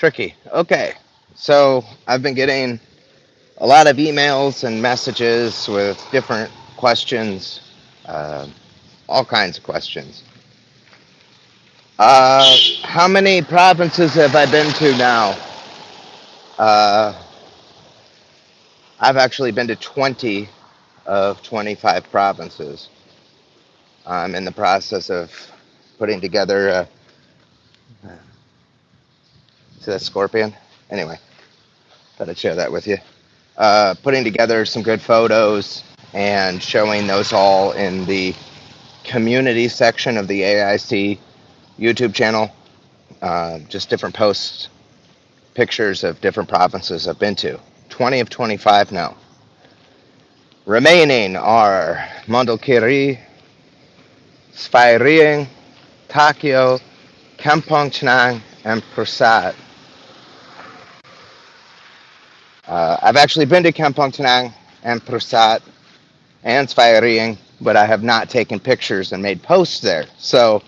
Tricky. Okay. So I've been getting a lot of emails and messages with different questions, uh, all kinds of questions. How many provinces have I been to now? Uh, I've actually been to 20 of 25 provinces. I'm in the process of putting together. See that scorpion? Anyway, thought I'd share that with you. Putting together some good photos and showing those all in the community section of the AIC YouTube channel. Just different posts, pictures of different provinces I've been to. 20 of 25 now. Remaining are Mondulkiri, Sphairing, Takeo, Kampong Chnang, and Prasad. I've actually been to Kampong Chnang and Prasad and Sphairing, but I have not taken pictures and made posts there. So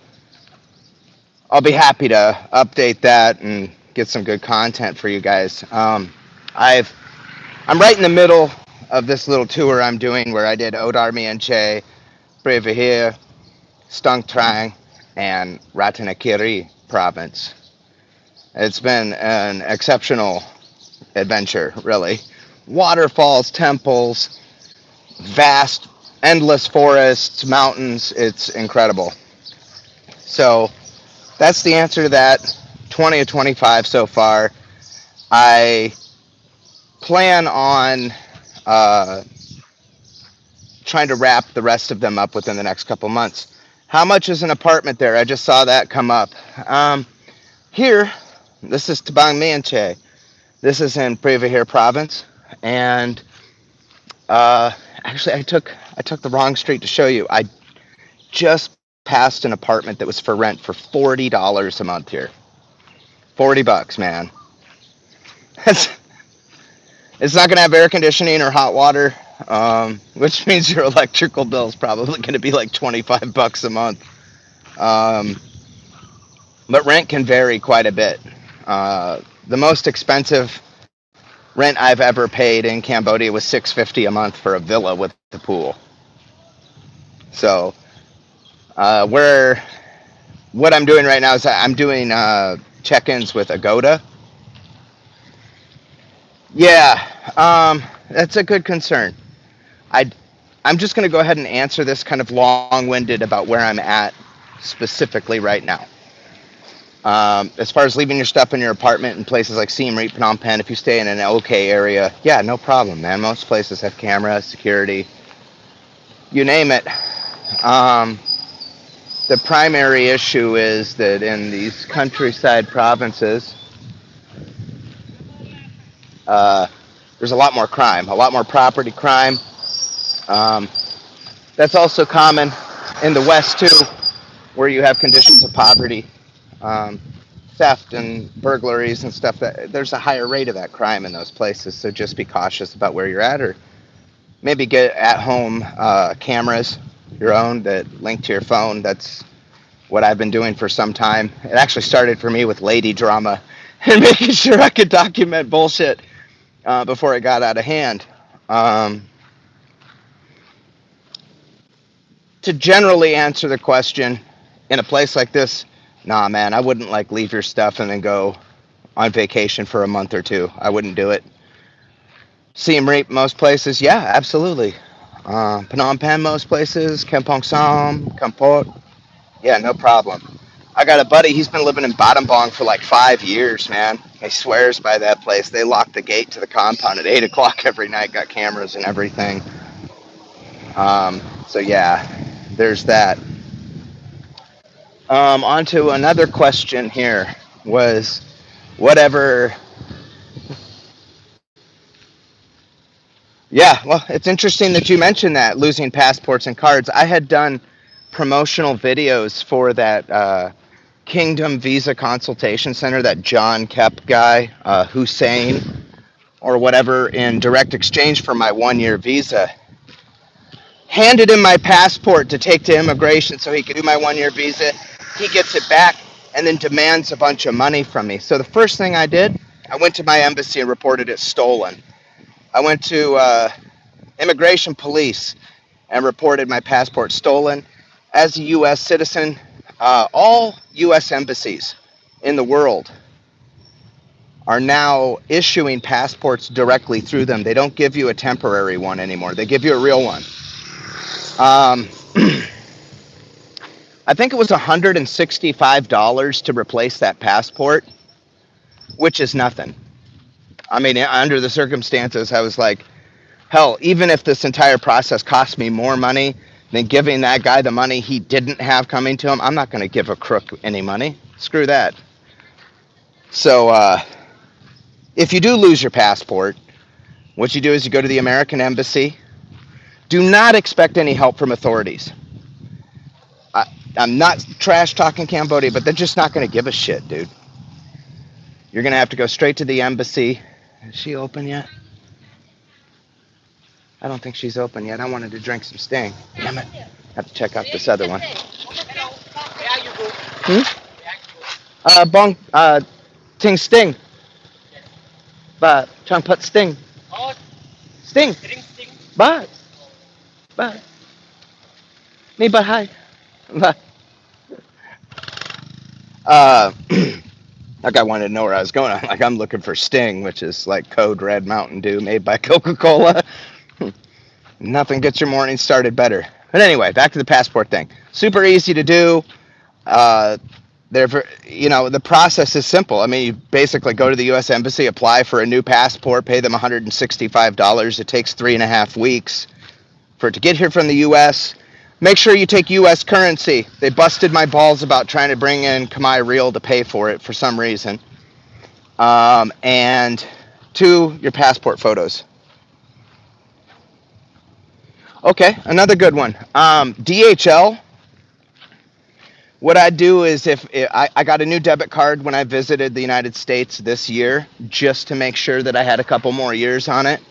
I'll be happy to update that and get some good content for you guys. I'm right in the middle of this little tour I'm doing where I did Odar Mianche, Preah Vihear, Stung Trang, and Ratanakiri province. It's been an exceptional adventure, really. Waterfalls, temples, vast, endless forests, mountains. It's incredible. So that's the answer to that. 20 of 25 so far. I plan on trying to wrap the rest of them up within the next couple months. How much is an apartment there? I just saw that come up. Here, this is Tabang Mianche. This is in Preah Vihear province, and actually, I took the wrong street to show you. I just passed an apartment that was for rent for $40 a month here. $40, man. It's not going to have air conditioning or hot water, which means your electrical bill is probably going to be like $25 a month. But rent can vary quite a bit. The most expensive rent I've ever paid in Cambodia was $650 a month for a villa with the pool. So, what I'm doing right now is I'm doing check-ins with Agoda. Yeah, that's a good concern. I'm just going to go ahead and answer this kind of long-winded about where I'm at specifically right now. As far as leaving your stuff in your apartment in places like Siem Reap, Phnom Penh, if you stay in an okay area, yeah, no problem, man. Most places have cameras, security, you name it. The primary issue is that in these countryside provinces, there's a lot more crime, a lot more property crime. That's also common in the West, too, where you have conditions of poverty. Theft and burglaries and stuff. There's a higher rate of that crime in those places, so just be cautious about where you're at, or maybe get at home cameras, your own, that link to your phone. That's what I've been doing for some time. It actually started for me with lady drama and making sure I could document bullshit before it got out of hand. To generally answer the question, in a place like this, nah, man, I wouldn't like leave your stuff and then go on vacation for a month or two. I wouldn't do it. Siem Reap, most places, yeah, absolutely. Phnom Penh, most places. Kampong Som, Kampot, yeah, no problem. I got a buddy, he's been living in Battambang for like 5 years, man. He swears by that place. They lock the gate to the compound at 8 o'clock every night, got cameras and everything. So yeah, there's that. On to another question here was whatever. Yeah, well, it's interesting that you mentioned that, losing passports and cards. I had done promotional videos for that Kingdom Visa Consultation Center, that John Kep guy, Hussein, or whatever, in direct exchange for my 1-year visa. Handed him my passport to take to immigration so he could do my 1-year visa. He gets it back and then demands a bunch of money from me. So the first thing I did, I went to my embassy and reported it stolen. I went to immigration police and reported my passport stolen. As a U.S. citizen, all U.S. embassies in the world are now issuing passports directly through them. They don't give you a temporary one anymore. They give you a real one. I think it was $165 to replace that passport, which is nothing. I mean, under the circumstances, I was like, hell, even if this entire process cost me more money than giving that guy the money he didn't have coming to him, I'm not going to give a crook any money. Screw that. So if you do lose your passport, what you do is you go to the American embassy. Do not expect any help from authorities. I'm not trash talking Cambodia, but they're just not going to give a shit, dude. You're going to have to go straight to the embassy. Is she open yet? I don't think she's open yet. I wanted to drink some Sting. Damn it. I have to check out this other one. Bong, ting Sting. Ba, Chang Put Sting. Sting. Ba. Me ba hi. Ba. That guy wanted to know where I was going. I'm looking for Sting, which is like Code Red Mountain Dew made by Coca-Cola. Nothing gets your morning started better. But anyway, back to the passport thing. Super easy to do. The process is simple. I mean, you basically go to the U.S. Embassy, apply for a new passport, pay them $165. It takes 3.5 weeks for it to get here from the U.S. Make sure you take U.S. currency. They busted my balls about trying to bring in Khmer real to pay for it for some reason. And 2, your passport photos. Okay, another good one. DHL. What I do is if I got a new debit card when I visited the United States this year, just to make sure that I had a couple more years on it.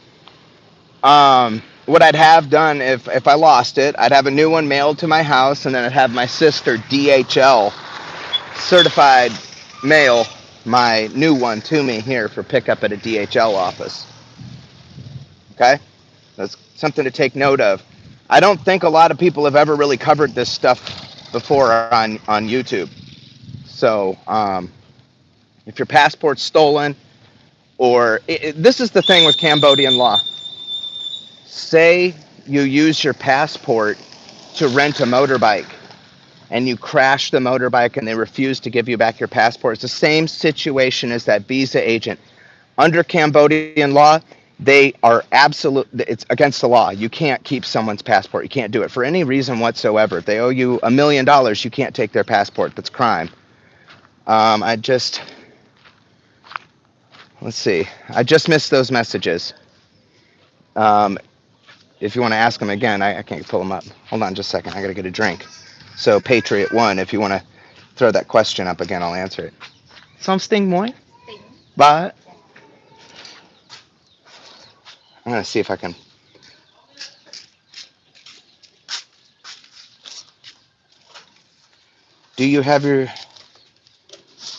What I'd have done if I lost it, I'd have a new one mailed to my house, and then I'd have my sister DHL certified mail my new one to me here for pickup at a DHL office. Okay? That's something to take note of. I don't think a lot of people have ever really covered this stuff before on YouTube. So if your passport's stolen, or this is the thing with Cambodian law. Say you use your passport to rent a motorbike and you crash the motorbike and they refuse to give you back your passport. It's the same situation as that visa agent. Under Cambodian law, they are it's against the law. You can't keep someone's passport. You can't do it for any reason whatsoever. If they owe you $1 million, you can't take their passport. That's crime. Let's see. I just missed those messages. If you want to ask them again, I can't pull them up. Hold on just a second. I got to get a drink. So Patriot 1, if you want to throw that question up again, I'll answer it. Something more? But I'm going to see if I can. Do you have your...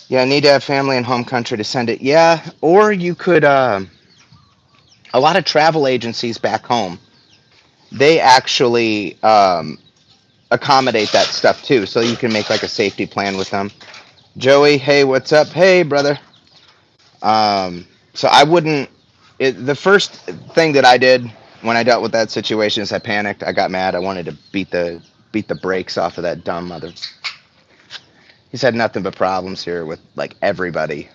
Yeah, I need to have family in home country to send it. Yeah, or you could... a lot of travel agencies back home, they actually accommodate that stuff too, so you can make like a safety plan with them. Joey, hey, what's up? Hey, brother. So I wouldn't... the first thing that I did when I dealt with that situation is I panicked. I got mad. I wanted to beat the brakes off of that dumb mother. He's had nothing but problems here with like everybody.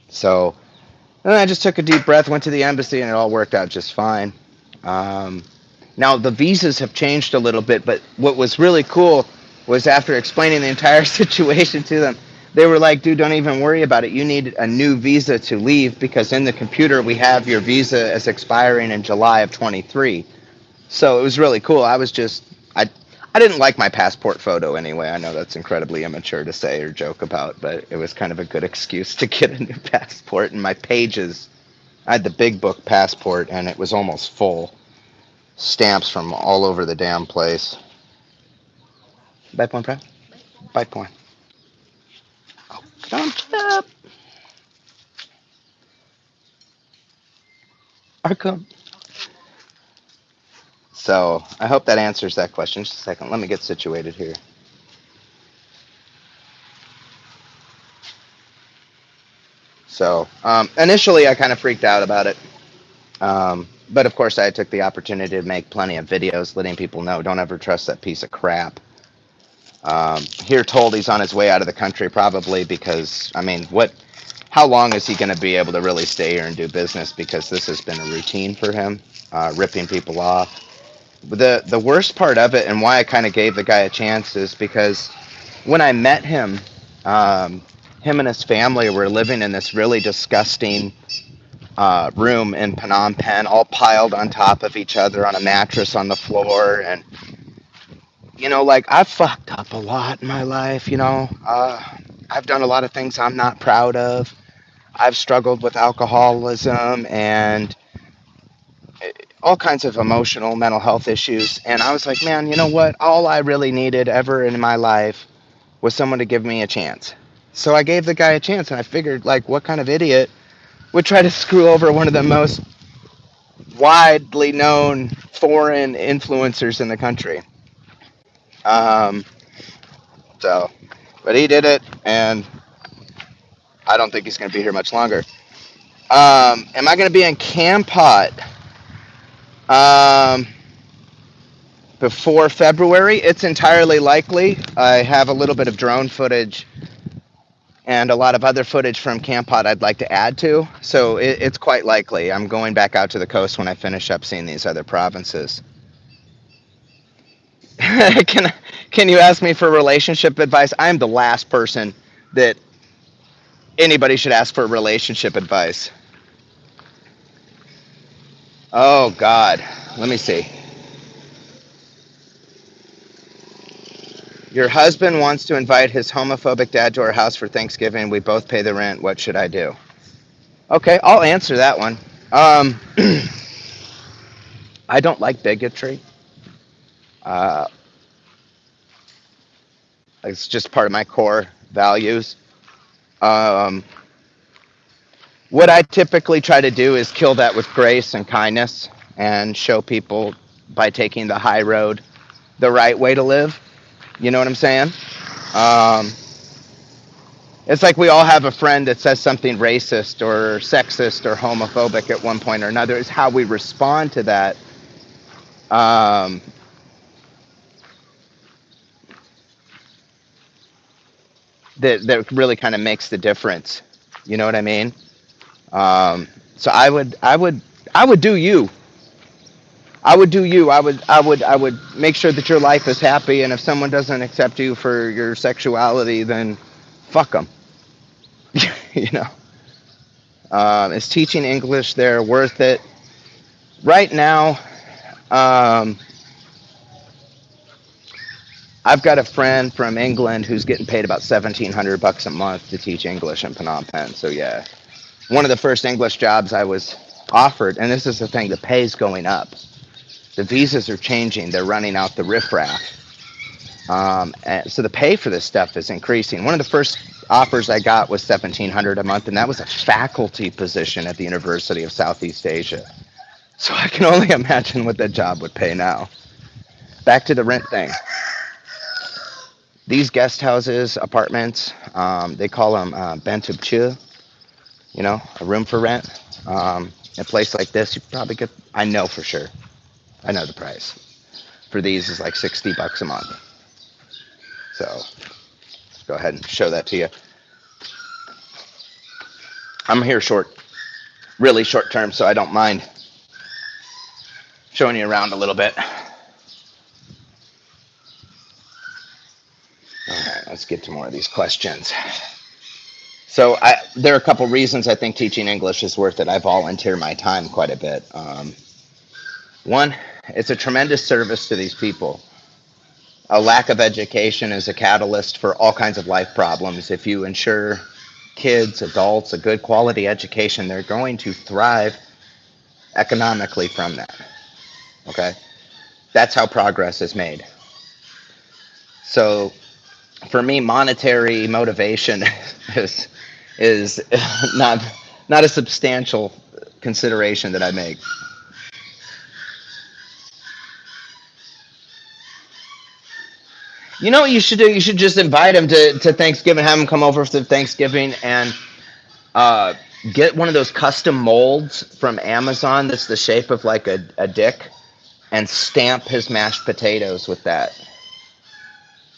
So then I just took a deep breath, went to the embassy, and it all worked out just fine. Now the visas have changed a little bit, but what was really cool was after explaining the entire situation to them, they were like, dude, don't even worry about it. You need a new visa to leave because in the computer we have your visa as expiring in July of 23. So it was really cool. I didn't like my passport photo anyway. I know that's incredibly immature to say or joke about, but it was kind of a good excuse to get a new passport. And my pages, I had the big book passport and it was almost full. Stamps from all over the damn place. Bye, point, Preah. Bye, point. Thumbs up. Arkham. So I hope that answers that question. Just a second. Let me get situated here. So initially, I kind of freaked out about it. But of course, I took the opportunity to make plenty of videos letting people know don't ever trust that piece of crap. Here told he's on his way out of the country probably because, I mean, how long is he going to be able to really stay here and do business? Because this has been a routine for him, ripping people off. The worst part of it and why I kind of gave the guy a chance is because when I met him, him and his family were living in this really disgusting room in Phnom Penh, all piled on top of each other on a mattress on the floor. And, like I've fucked up a lot in my life, I've done a lot of things I'm not proud of. I've struggled with alcoholism and all kinds of emotional mental health issues. And I was like, man, you know what? All I really needed ever in my life was someone to give me a chance. So I gave the guy a chance, and I figured, like, what kind of idiot would try to screw over one of the most widely known foreign influencers in the country? Um, so, but he did it, and I don't think he's going to be here much longer. Am I going to be in Campot before February? It's entirely likely. I have a little bit of drone footage and a lot of other footage from Campot I'd like to add to. So it's quite likely. I'm going back out to the coast when I finish up seeing these other provinces. Can you ask me for relationship advice? I'm the last person that anybody should ask for relationship advice. Oh, God. Let me see. Your husband wants to invite his homophobic dad to our house for Thanksgiving. We both pay the rent. What should I do? Okay, I'll answer that one. I don't like bigotry. Uh, it's just part of my core values. Um, what I typically try to do is kill that with grace and kindness and show people by taking the high road the right way to live. You know what I'm saying? Um, it's like we all have a friend that says something racist or sexist or homophobic at one point or another. It's how we respond to that. Um, that really kind of makes the difference. You know what I mean? So I would do you. I would do you. I would make sure that your life is happy. And if someone doesn't accept you for your sexuality, then fuck them. you know. Is teaching English there worth it? Right now, um, I've got a friend from England who's getting paid about $1,700 a month to teach English in Phnom Penh. So yeah, one of the first English jobs I was offered, and this is the thing, the pay's going up. The visas are changing. They're running out the riffraff. And so the pay for this stuff is increasing. One of the first offers I got was $1,700 a month, and that was a faculty position at the University of Southeast Asia. So I can only imagine what that job would pay now. Back to the rent thing. These guest houses, apartments, they call them bentub chu, a room for rent. A place like this, you probably get, I know for sure, I know the price. For these is like $60 a month. So let's go ahead and show that to you. I'm here really short term, so I don't mind showing you around a little bit. All right, let's get to more of these questions. So there are a couple reasons I think teaching English is worth it. I volunteer my time quite a bit. One, it's a tremendous service to these people. A lack of education is a catalyst for all kinds of life problems. If you ensure kids, adults, a good quality education, they're going to thrive economically from that. Okay? That's how progress is made. So For me, monetary motivation is is not not a substantial consideration that I make. You know what you should do? You should just invite him to Thanksgiving, have him come over for Thanksgiving, and uh, get one of those custom molds from Amazon that's the shape of like a dick, and stamp his mashed potatoes with that.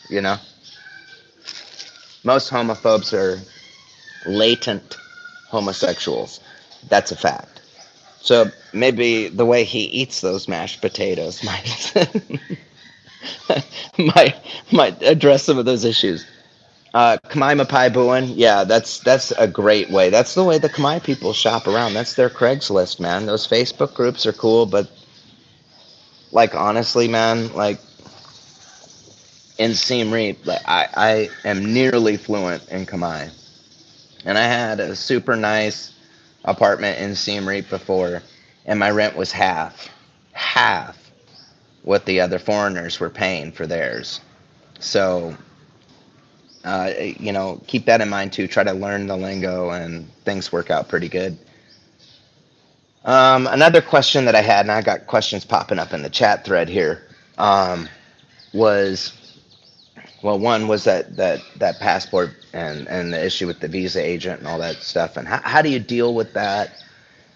You know, most homophobes are latent homosexuals. That's a fact. So maybe the way he eats those mashed potatoes might might might address some of those issues. Khmer Mapai Buin, yeah, that's a great way. That's the way the Khmer people shop around. That's their Craigslist, man. Those Facebook groups are cool, but like honestly, man, like in Siem Reap, like I am nearly fluent in Khmer, and I had a super nice apartment in Siem Reap before, and my rent was half what the other foreigners were paying for theirs. So keep that in mind too. Try to learn the lingo, and things work out pretty good. Another question that I had, and I got questions popping up in the chat thread here, was well, one was that passport and the issue with the visa agent and all that stuff, and how do you deal with that?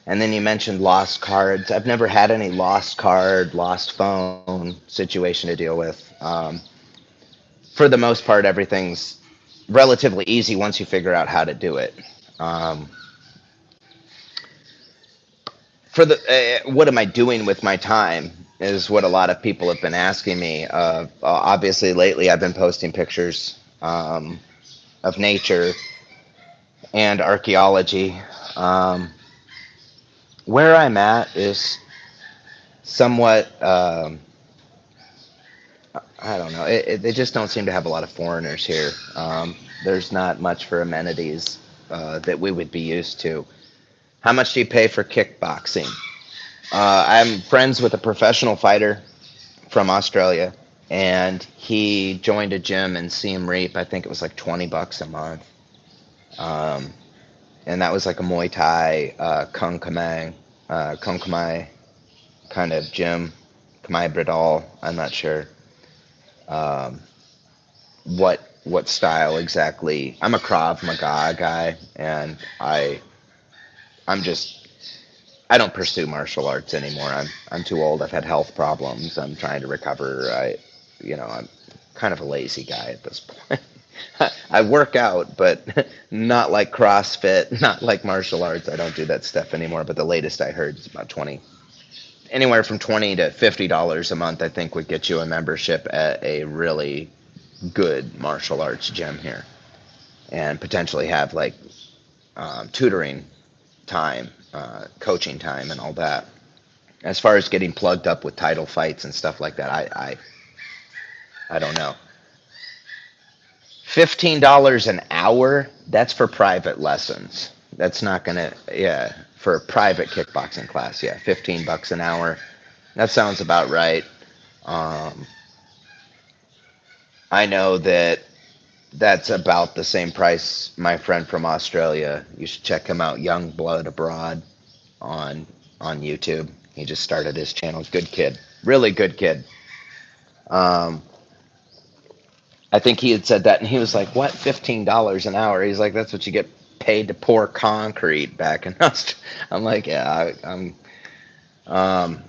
And then you mentioned lost cards. I've never had any lost card, lost phone situation to deal with. For the most part, everything's relatively easy once you figure out how to do it. Um, for the what am I doing with my time is what a lot of people have been asking me. Obviously, lately I've been posting pictures of nature and archaeology. Um, where I'm at is somewhat. I don't know. They just don't seem to have a lot of foreigners here. There's not much for amenities that we would be used to. How much do you pay for kickboxing? I'm friends with a professional fighter from Australia, and he joined a gym in Siem Reap. I think it was like $20 a month, um, and that was like a Muay Thai, Kung Khmer kind of gym, Khmer Bradal. I'm not sure um, what style exactly. I'm a Krav Maga guy, and I'm just I don't pursue martial arts anymore. I'm too old. I've had health problems. I'm trying to recover. I'm kind of a lazy guy at this point. I work out, but not like CrossFit, not like martial arts. I don't do that stuff anymore. But the latest I heard is about anywhere from $20 to $50 a month. I think would get you a membership at a really good martial arts gym here, and potentially have like tutoring time, coaching time, and all that. As far as getting plugged up with title fights and stuff like that, I don't know. $15 an hour, that's for private lessons. That's not gonna, yeah, for a private kickboxing class, yeah, $15 an hour. That sounds about right. Um, I know that that's about the same price. My friend from Australia, you should check him out, Young Blood Abroad on YouTube. He just started his channel. Good kid, really good kid. Um, I think he had said that, and he was like, "What? $15 an hour?" He's like, "That's what you get paid to pour concrete back in Australia." I'm like, "Yeah, I'm." Um,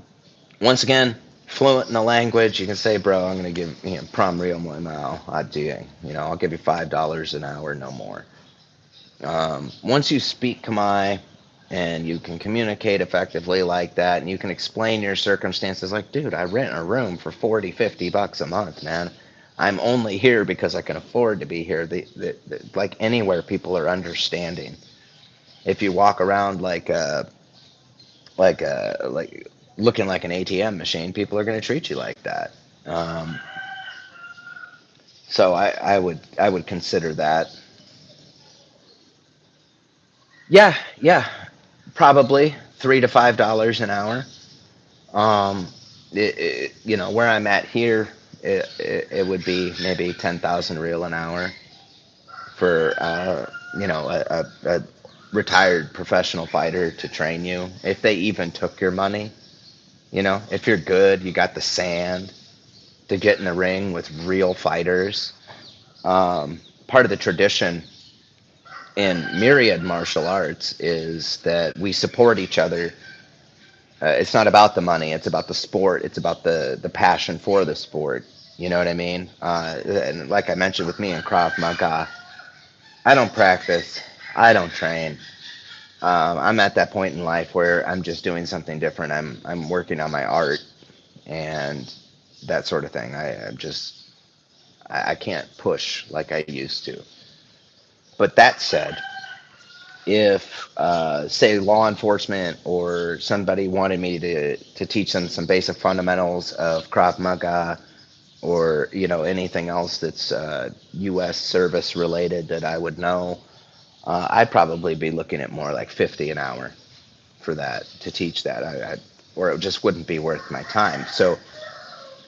Once again, fluent in the language. You can say, "Bro, I'm gonna give prom real mo now. I do. I'll give you $5 an hour, no more." Once you speak Khmer and you can communicate effectively like that, and you can explain your circumstances, like, dude, I rent a room for 40, $50 a month, man. I'm only here because I can afford to be here. Like anywhere, people are understanding. If you walk around like looking like an ATM machine, people are going to treat you like that. Um, so I would consider that. Yeah, probably $3 to $5 an hour. Um, where I'm at here, it would be maybe 10,000 real an hour for a retired professional fighter to train you, if they even took your money. If you're good, you got the sand to get in the ring with real fighters. Part of the tradition in myriad martial arts is that we support each other. It's not about the money, it's about the sport, it's about the passion for the sport. You know what I mean? And like I mentioned with me in Krav Maga, I don't practice, I don't train. I'm at that point in life where I'm just doing something different. I'm working on my art and that sort of thing. I can't push like I used to. But that said, if say law enforcement or somebody wanted me to teach them some basic fundamentals of Krav Maga, or anything else that's U.S. service related that I would know, I'd probably be looking at more like 50 an hour for that, to teach that. Or it just wouldn't be worth my time. So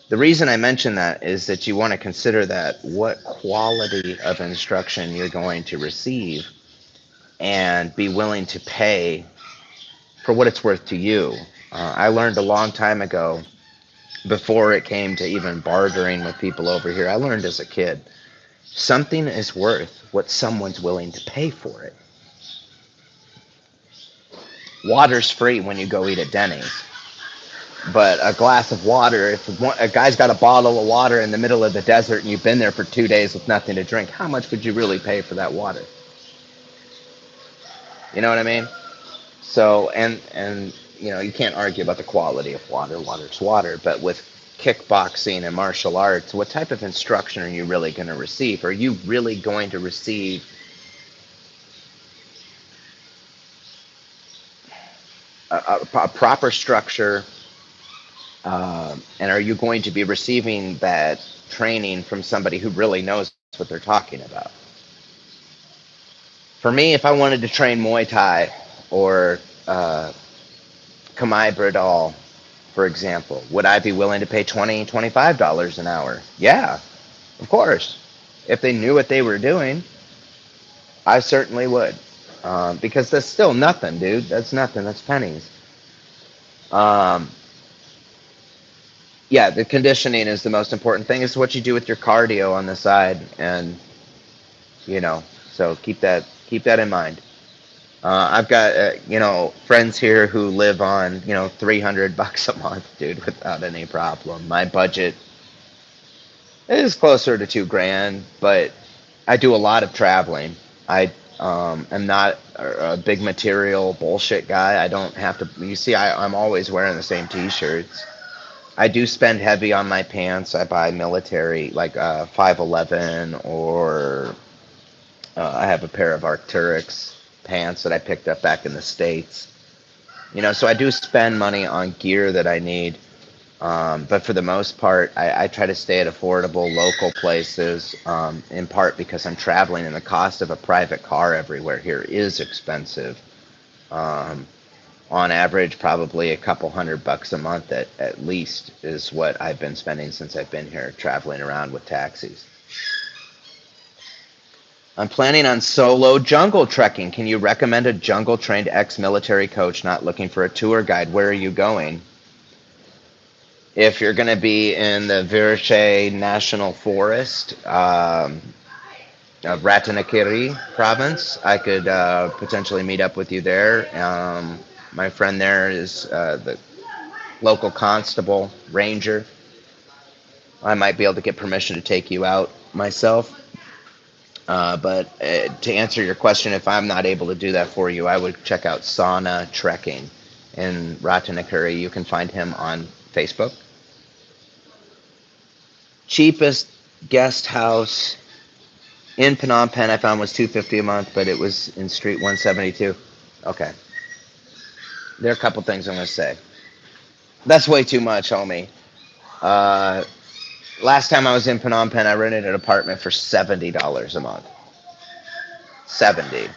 the reason I mention that is that you want to consider that what quality of instruction you're going to receive, and be willing to pay for what it's worth to you. I learned a long time ago, before it came to even bartering with people over here, I learned as a kid, something is worth what someone's willing to pay for it. Water's free when you go eat at Denny's, but a glass of water, if a guy's got a bottle of water in the middle of the desert and you've been there for 2 days with nothing to drink, how much would you really pay for that water? You know what I mean? So, and you can't argue about the quality of water. Water's water. But with kickboxing and martial arts, what type of instruction are you really going to receive? Are you really going to receive a proper structure? And are you going to be receiving that training from somebody who really knows what they're talking about? For me, if I wanted to train Muay Thai or Khmer Bradal, for example, would I be willing to pay $20, $25 an hour? Yeah, of course. If they knew what they were doing, I certainly would. Because that's still nothing, dude. That's nothing. That's pennies. Um, yeah, the conditioning is the most important thing. It's what you do with your cardio on the side, and so keep that in mind. I've got friends here who live on $300 a month, dude, without any problem. My budget is closer to 2 grand, but I do a lot of traveling. I am not a big material bullshit guy. I don't have to. You see, I'm always wearing the same t-shirts. I do spend heavy on my pants. I buy military, like 511, or I have a pair of Arc'teryx pants that I picked up back in the States. So I do spend money on gear that I need. But for the most part, I try to stay at affordable local places, in part because I'm traveling and the cost of a private car everywhere here is expensive. On average, probably a couple $100 a month at least is what I've been spending since I've been here, traveling around with taxis. I'm planning on solo jungle trekking. Can you recommend a jungle trained ex-military coach not looking for a tour guide? Where are you going? If you're going to be in the Vihear National Forest, Ratanakiri province, I could potentially meet up with you there. My friend there is the local constable, ranger. I might be able to get permission to take you out myself. But to answer your question, if I'm not able to do that for you, I would check out Sauna Trekking in Ratanakiri. You can find him on Facebook. Cheapest guest house in Phnom Penh I found was $250 a month, but it was in Street 172. Okay. There are a couple things I'm going to say. That's way too much, homie. Last time I was in Phnom Penh, I rented an apartment for $70 a month. 70.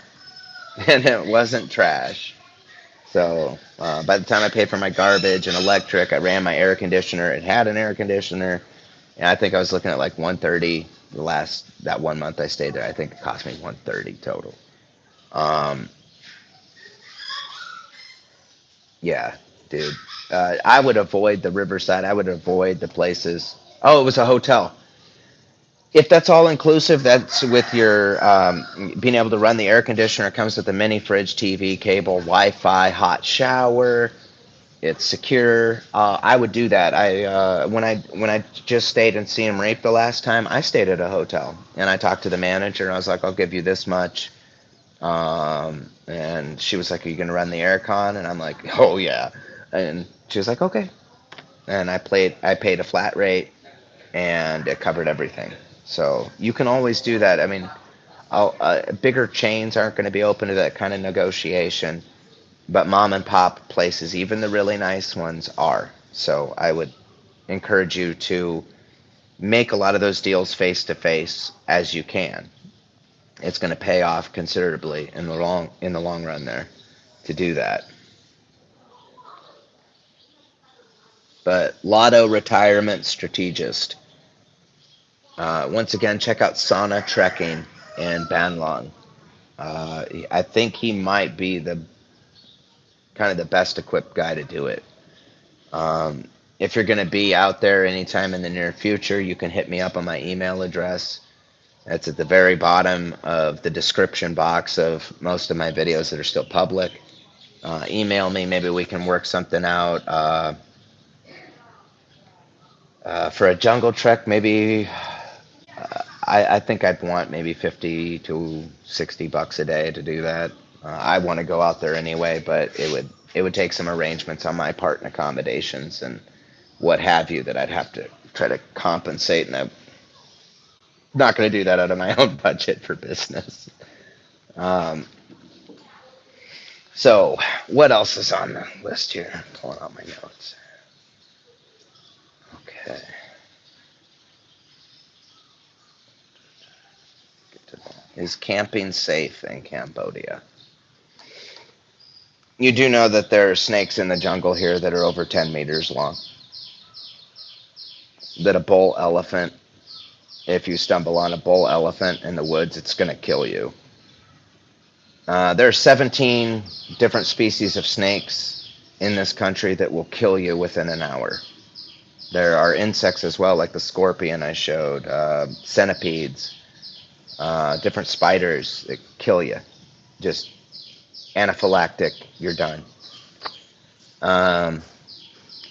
And it wasn't trash. So by the time I paid for my garbage and electric, I ran my air conditioner. It had an air conditioner. And I think I was looking at like 130 that 1 month I stayed there. I think it cost me 130 total. Um, yeah, dude. I would avoid the riverside. I would avoid the places. Oh, it was a hotel. If that's all inclusive, that's with your being able to run the air conditioner. It comes with a mini fridge, TV, cable, Wi-Fi, hot shower. It's secure. I would do that. When I just stayed in Siem Reap the last time, I stayed at a hotel and I talked to the manager and I was like, I'll give you this much. And she was like, "Are you gonna run the aircon?" And I'm like, "Oh yeah." And she was like, "Okay." And I paid a flat rate and it covered everything. So you can always do that. I mean, bigger chains aren't going to be open to that kind of negotiation, but mom and pop places, even the really nice ones, are. So I would encourage you to make a lot of those deals face to face as you can. It's going to pay off considerably in the long run there to do that. But Lotto Retirement Strategist. Once again, check out Sauna Trekking in Banlong. I think he might be the kind of the best equipped guy to do it. If you're going to be out there anytime in the near future, you can hit me up on my email address. That's at the very bottom of the description box of most of my videos that are still public. Email me. Maybe we can work something out for a jungle trek. Maybe I think I'd want maybe 50 to 60 bucks a day to do that. I want to go out there anyway, but it would take some arrangements on my part and accommodations and what have you that I'd have to try to compensate, and I'm not going to do that out of my own budget for business. Um, so what else is on the list here? I'm pulling out my notes. Okay. Is camping safe in Cambodia? You do know that there are snakes in the jungle here that are over 10 meters long. That a bull elephant, if you stumble on a bull elephant in the woods, it's going to kill you. There are 17 different species of snakes in this country that will kill you within an hour. There are insects as well, like the scorpion I showed, centipedes, different spiders that kill you. Just anaphylactic, you're done.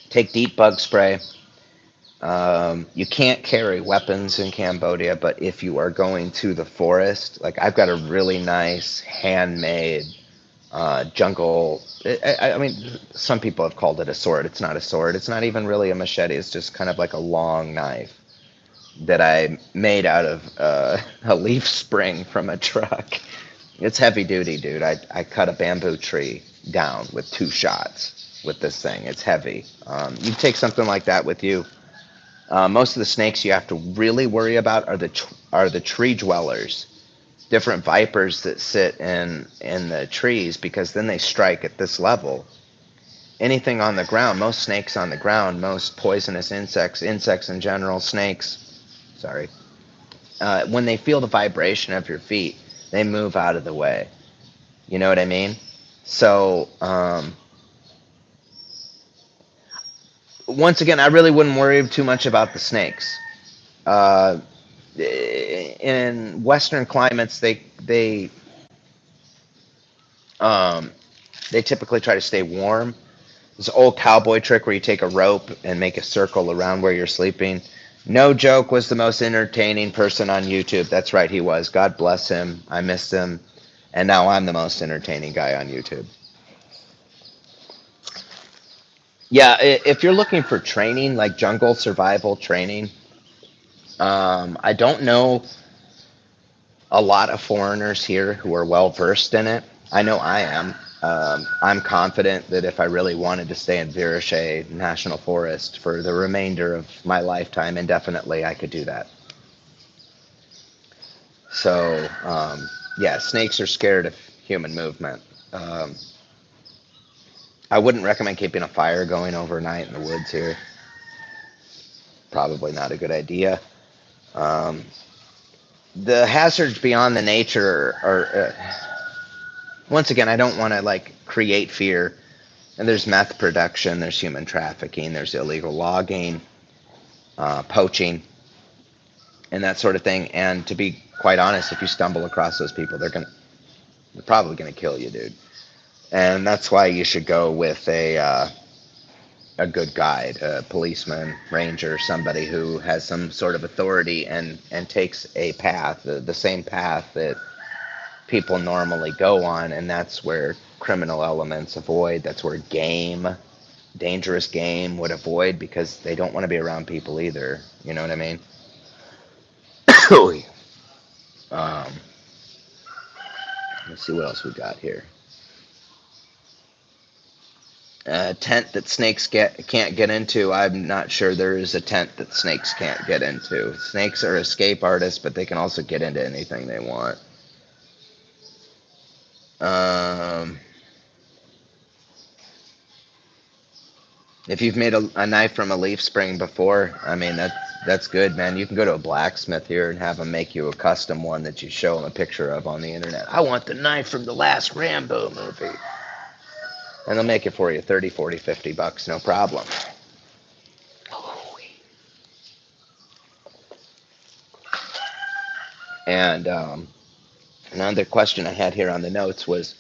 Take deep bug spray. You can't carry weapons in Cambodia, but if you are going to the forest, like I've got a really nice handmade jungle. I mean, some people have called it a sword. It's not a sword. It's not even really a machete. It's just kind of like a long knife that I made out of a leaf spring from a truck. It's heavy duty, dude. I cut a bamboo tree down with 2 shots with this thing. It's heavy. You take something like that with you. Most of the snakes you have to really worry about are the tree dwellers, different vipers that sit in the trees, because then they strike at this level. Anything on the ground, most snakes on the ground, most poisonous insects in general, snakes. Sorry. When they feel the vibration of your feet, they move out of the way. You know what I mean? So, once again, I really wouldn't worry too much about the snakes. Uh, in Western climates, um, they typically try to stay warm. This old cowboy trick where you take a rope and make a circle around where you're sleeping. No Joke was the most entertaining person on YouTube. That's right, he was. God bless him. I missed him. And now I'm the most entertaining guy on YouTube. Yeah, if you're looking for training, like jungle survival training, I don't know a lot of foreigners here who are well versed in it. I know I am. I'm confident that if I really wanted to stay in Vihear National Forest for the remainder of my lifetime indefinitely, I could do that. So, yeah, snakes are scared of human movement. Um, I wouldn't recommend keeping a fire going overnight in the woods here. probably not a good idea. Um, the hazards beyond the nature are, once again, I don't want to like create fear. And there's meth production, there's human trafficking, there's illegal logging, poaching, and that sort of thing. And to be quite honest, if you stumble across those people, they're probably gonna kill you, dude. And that's why you should go with a good guide, a policeman, ranger, somebody who has some sort of authority and takes a path, the same path that people normally go on, and that's where criminal elements avoid. That's where dangerous game would avoid because they don't want to be around people either. You know what I mean? um, let's see what else we got here. A tent that snakes can't get into. I'm not sure there is a tent that snakes can't get into. Snakes are escape artists, but they can also get into anything they want. Um, if you've made a knife from a leaf spring before, I mean that's good, man. You can go to a blacksmith here and have them make you a custom one that you show them a picture of on the internet. I want the knife from the last Rambo movie. And they'll make it for you, 30, 40, 50 bucks, no problem. And another question I had here on the notes was,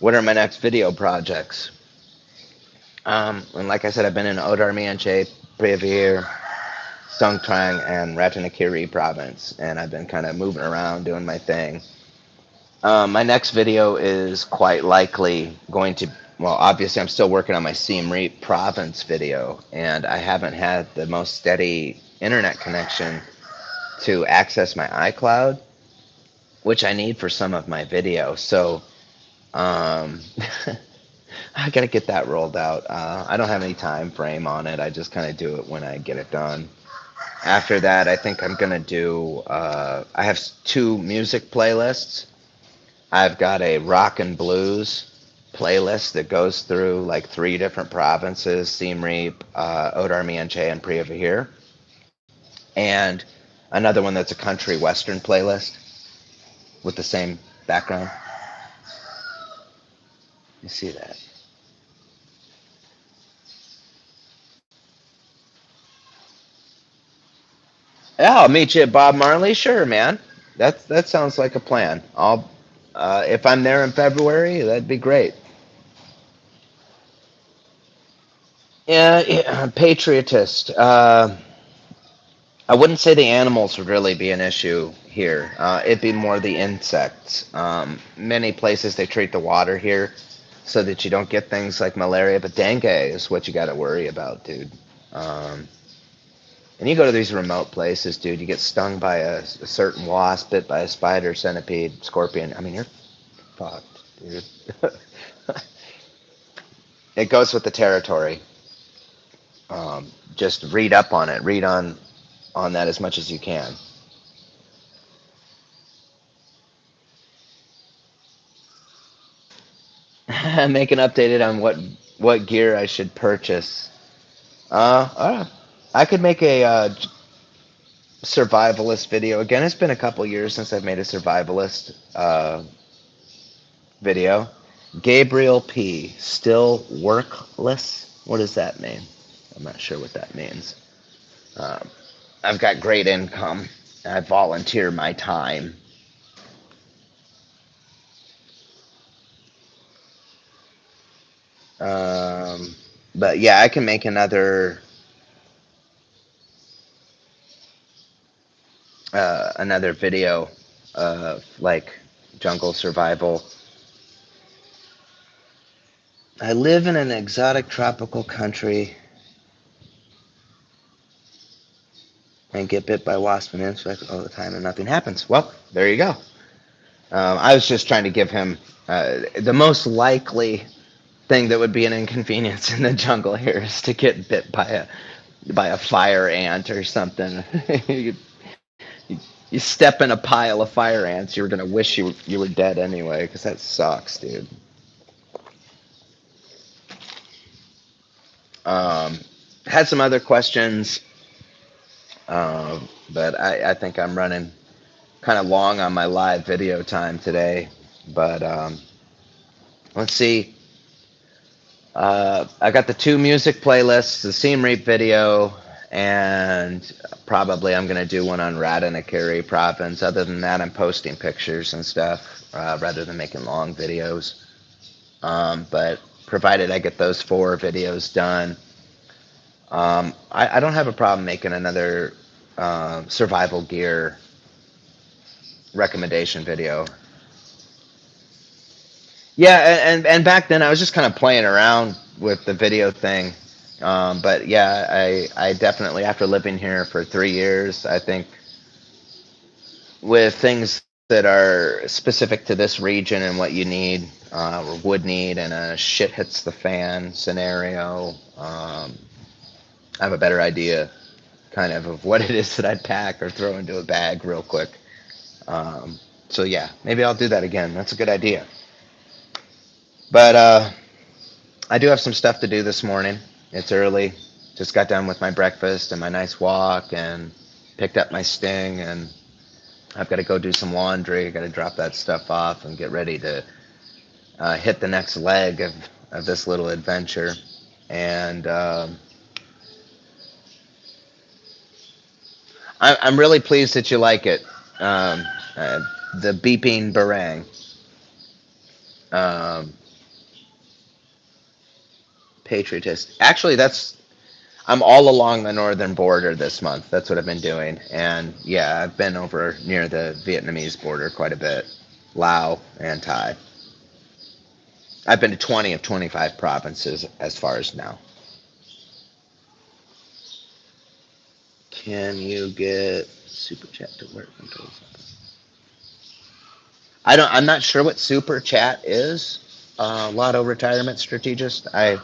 what are my next video projects? And like I said, I've been in Odarmianche, Preah, Vihear, Songtrang, and Ratanakiri province, and I've been kind of moving around doing my thing. My next video is quite likely going to, well, obviously I'm still working on my Siem Reap province video, and I haven't had the most steady internet connection to access my iCloud, which I need for some of my videos. So I got to get that rolled out. I don't have any time frame on it. I just kind of do it when I get it done. After that, I think I'm going to do, I have 2 music playlists. I've got a rock and blues playlist that goes through like 3 different provinces, Siem Reap, Odarmianche, and Preah, Vihear. And another one that's a country western playlist with the same background. You see that? Yeah, I'll meet you at Bob Marley. Sure, man. That sounds like a plan. I'll if I'm there in February, that'd be great. Yeah, patriotist. I wouldn't say the animals would really be an issue here. It'd be more the insects. Many places they treat the water here so that you don't get things like malaria, but dengue is what you got to worry about, dude. Um, and you go to these remote places, dude, you get stung by a certain wasp, bit by a spider, centipede, scorpion. I mean, you're fucked, dude. It goes with the territory. Just read up on it. Read on that as much as you can. Make an updated on what gear I should purchase. I could make a survivalist video. Again, it's been a couple years since I've made a survivalist video. Gabriel P. Still workless? What does that mean? I'm not sure what that means. Um, I've got great income. I volunteer my time. Um, but yeah, I can make another video of like jungle survival. I live in an exotic tropical country and get bit by wasp and insects all the time and nothing happens. Well, there you go. I was just trying to give him the most likely thing that would be an inconvenience in the jungle here is to get bit by a fire ant or something. you, you step in a pile of fire ants, you're gonna wish you were dead anyway, because that sucks, dude. Um, had some other questions. But I think I'm running kind of long on my live video time today. But let's see. I got the two music playlists, the Seam Reap video, and probably I'm going to do one on Radhanakiri province. Other than that, I'm posting pictures and stuff rather than making long videos. But provided I get those four videos done, I don't have a problem making another survival gear recommendation video. Yeah, and back then I was just kind of playing around with the video thing. But yeah, I definitely, after living here for 3 years, I think with things that are specific to this region and what you need or would need in a shit hits the fan scenario, I have a better idea kind of what it is that I'd pack or throw into a bag real quick. So yeah, maybe I'll do that again. That's a good idea. But I do have some stuff to do this morning. It's early. Just got done with my breakfast and my nice walk and picked up my sting, and I've got to go do some laundry. I got to drop that stuff off and get ready to hit the next leg of this little adventure. And I'm really pleased that you like it. The beeping barang. Um, Patriotist. Actually, I'm all along the northern border this month. That's what I've been doing. And yeah, I've been over near the Vietnamese border quite a bit. Lao and Thai. I've been to 20 of 25 provinces as far as now. Can you get Super Chat to work? I'm not sure what Super Chat is. Lotto retirement strategist. I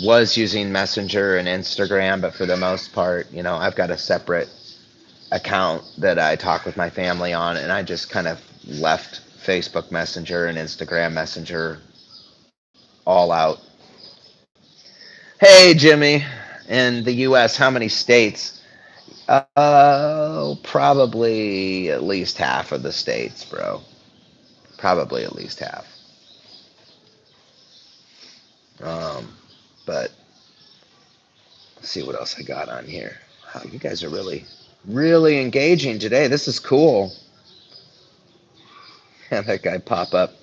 was using Messenger and Instagram, but for the most part, I've got a separate account that I talk with my family on, and I just kind of left Facebook Messenger and Instagram Messenger all out. Hey, Jimmy, in the U.S., how many states? Probably at least half of the states, bro. Probably at least half. But let's see what else I got on here. Wow, you guys are really, really engaging today. This is cool. Have that guy pop up.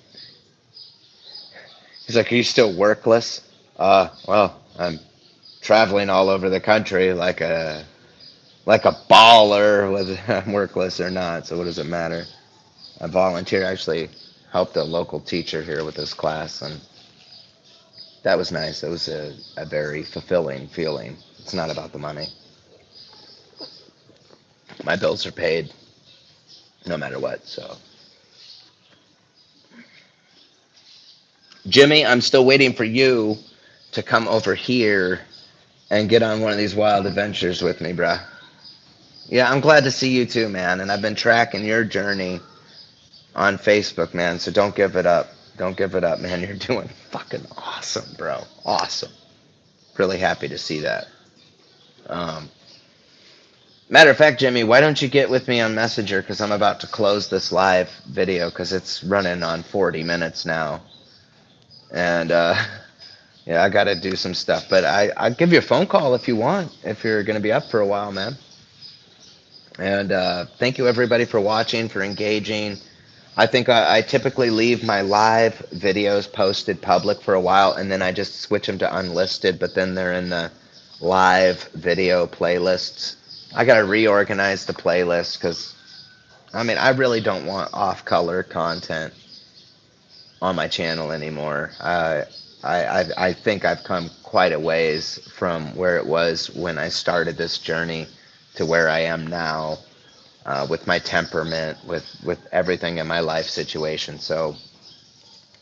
He's like, "Are you still workless?" Well, I'm traveling all over the country like a baller, whether I'm workless or not. So what does it matter? I volunteer. Actually, helped a local teacher here with this class, and that was nice. It was a very fulfilling feeling. It's not about the money. My bills are paid no matter what. So, Jimmy, I'm still waiting for you to come over here and get on one of these wild adventures with me, bruh. Yeah, I'm glad to see you too, man. And I've been tracking your journey on Facebook, man. So don't give it up. Don't give it up, man. You're doing fucking awesome, bro. Awesome. Really happy to see that. Um, Matter of fact, Jimmy, why don't you get with me on Messenger? Because I'm about to close this live video because it's running on 40 minutes now. And yeah, I got to do some stuff. But I'll give you a phone call if you want, if you're going to be up for a while, man. And thank you, everybody, for watching, for engaging. I think I typically leave my live videos posted public for a while, and then I just switch them to unlisted, but then they're in the live video playlists. I got to reorganize the playlist because, I really don't want off-color content on my channel anymore. I think I've come quite a ways from where it was when I started this journey to where I am now. With my temperament, with everything in my life situation. So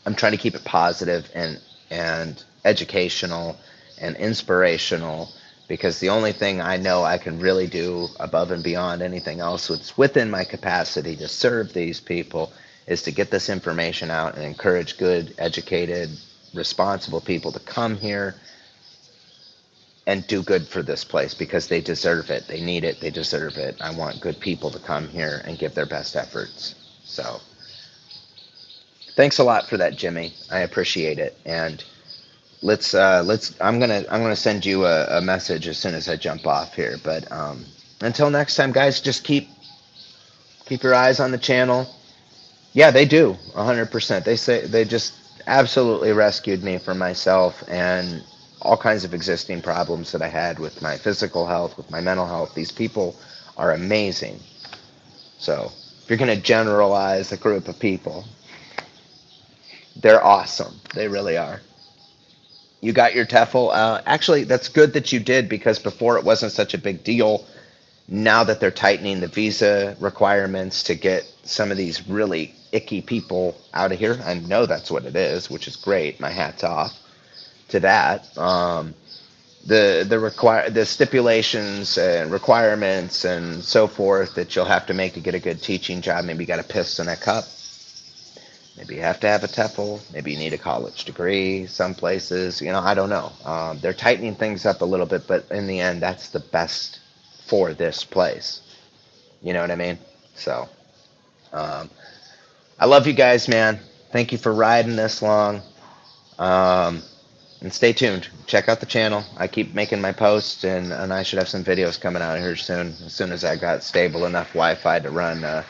I'm trying to keep it positive and educational and inspirational, because the only thing I know I can really do above and beyond anything else that's within my capacity to serve these people is to get this information out and encourage good, educated, responsible people to come here and do good for this place because they deserve it. They need it. They deserve it. I want good people to come here and give their best efforts. So thanks a lot for that, Jimmy. I appreciate it. And I'm gonna send you a message as soon as I jump off here. But until next time, guys, just keep your eyes on the channel. Yeah, they do 100%. They say they just absolutely rescued me from myself and all kinds of existing problems that I had with my physical health, with my mental health. These people are amazing. So if you're gonna generalize a group of people, they're awesome. They really are. You got your TEFL. Actually, that's good that you did because before it wasn't such a big deal. Now that they're tightening the visa requirements to get some of these really icky people out of here, I know that's what it is, which is great. My hat's off to that. The stipulations and requirements and so forth that you'll have to make to get a good teaching job. Maybe you got to piss in a cup. Maybe you have to have a TEFL. Maybe you need a college degree. Some places, I don't know. They're tightening things up a little bit, but in the end, that's the best for this place. You know what I mean? So, I love you guys, man. Thank you for riding this long. And stay tuned. Check out the channel. I keep making my posts, and I should have some videos coming out here soon. As soon as I got stable enough Wi-Fi to run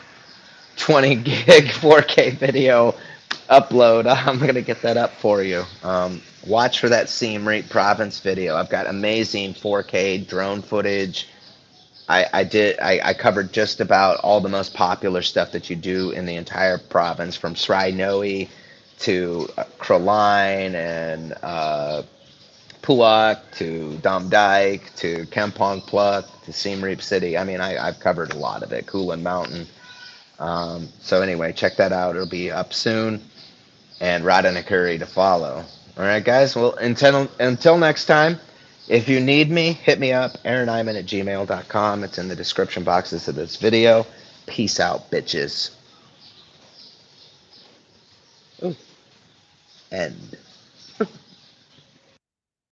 20 gig 4K video upload, I'm gonna get that up for you. Watch for that Siem Reap province video. I've got amazing 4K drone footage. I covered just about all the most popular stuff that you do in the entire province, from Srai Noe to Kraline and Puak to Dom Dyke to Kampong Pluk to Siem Reap City. I mean, I've covered a lot of it. Kulin Mountain. So anyway, check that out. It'll be up soon. And Radhanakuri to follow. All right, guys. Well, until next time, if you need me, hit me up, AaronIman@gmail.com. It's in the description boxes of this video. Peace out, bitches. Ooh. End.